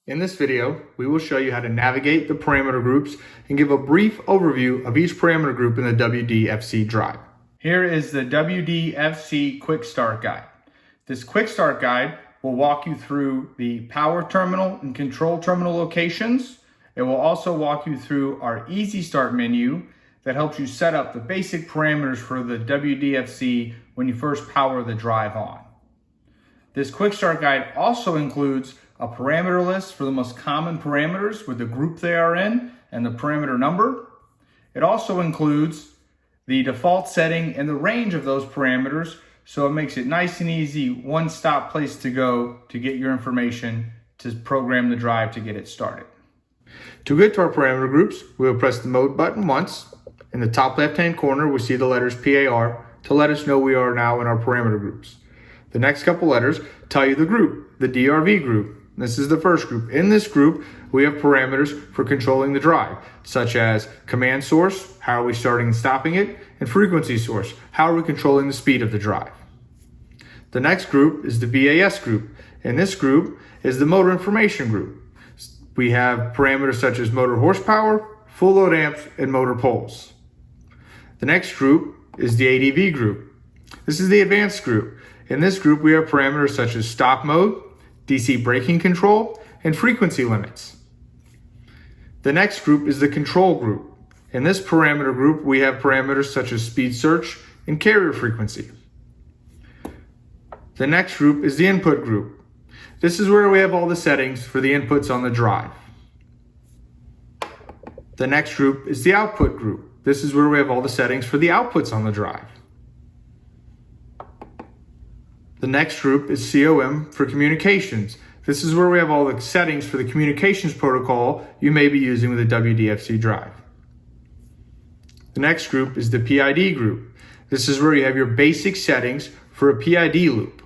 In this video, we will show you how to navigate the parameter groups and give a brief overview of each parameter group in the WDFC drive. Here is the WDFC Quick Start Guide. This Quick Start Guide will walk you through the power terminal and control terminal locations. It will also walk you through our Easy Start menu that helps you set up the basic parameters for the WDFC when you first power the drive on. This Quick Start Guide also includes a parameter list for the most common parameters with the group they are in and the parameter number. It also includes the default setting and the range of those parameters, so it makes it nice and easy, one-stop place to go to get your information to program the drive to get it started. To get to our parameter groups, we will press the mode button once. In the top left-hand corner, we see the letters PAR to let us know we are now in our parameter groups. The next couple letters tell you the group, the DRV group. This is the first group. In this group, we have parameters for controlling the drive, such as command source, how are we starting and stopping it, and frequency source, how are we controlling the speed of the drive. The next group is the BAS group. In this group is the motor information group. We have parameters such as motor horsepower, full load amps, and motor poles. The next group is the ADV group. This is the advanced group. In this group, we have parameters such as stop mode, DC braking control, and frequency limits. The next group is the control group. In this parameter group, we have parameters such as speed search and carrier frequency. The next group is the input group. This is where we have all the settings for the inputs on the drive. The next group is the output group. This is where we have all the settings for the outputs on the drive. The next group is COM for communications. This is where we have all the settings for the communications protocol you may be using with a WDFC drive. The next group is the PID group. This is where you have your basic settings for a PID loop.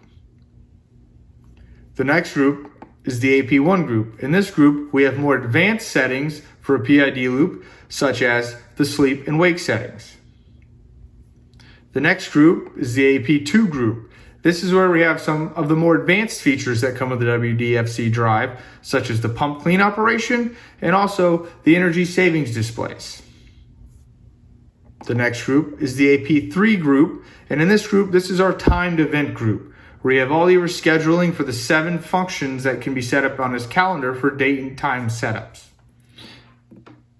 The next group is the AP1 group. In this group, we have more advanced settings for a PID loop, such as the sleep and wake settings. The next group is the AP2 group. This is where we have some of the more advanced features that come with the WDFC drive, such as the pump clean operation and also the energy savings displays. The next group is the AP3 group, and in this group, this is our timed event group, where you have all your scheduling for the 7 functions that can be set up on this calendar for date and time setups.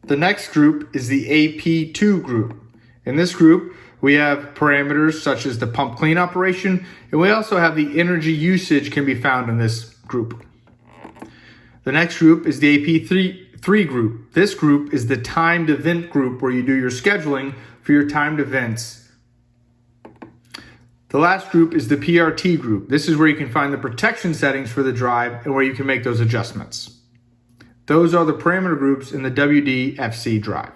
The next group is the AP2 group. In this group, we have parameters such as the pump clean operation, and we also have the energy usage can be found in this group. The next group is the AP3 group. This group is the timed event group where you do your scheduling for your timed events. The last group is the PRT group. This is where you can find the protection settings for the drive and where you can make those adjustments. Those are the parameter groups in the WDFC drive.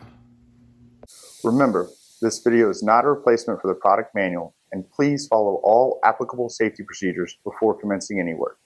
Remember, this video is not a replacement for the product manual, and please follow all applicable safety procedures before commencing any work.